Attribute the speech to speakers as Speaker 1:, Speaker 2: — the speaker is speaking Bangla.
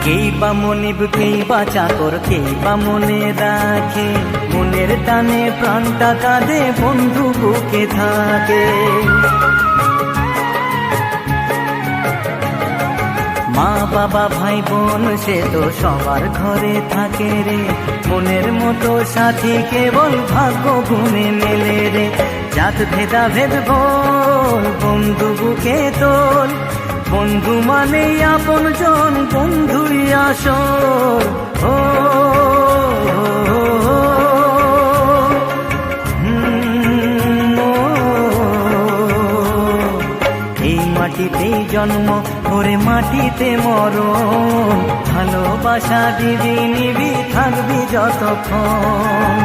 Speaker 1: কেই বা মনিব কেই বা চাকর কেই বা মনে রাখে, মনের টানে প্রাণটা কাঁদে বন্ধু বুকে থাকে। মা বাবা ভাই বোন সে তো সবার ঘরে থাকে রে, মনের মতো সাথী কেবল ভাগ্য গুণে মেলে রে। জাত ভেদা ভেদ বল বন্ধু বুকে তোল, বন্ধু মানে আপন জন বন্ধুই আসল। ও এই মাটিতেই জন্ম ওরে মাটিতে মরণ, ভালোবাসা দিবি নিবি থাকবি যতক্ষণ।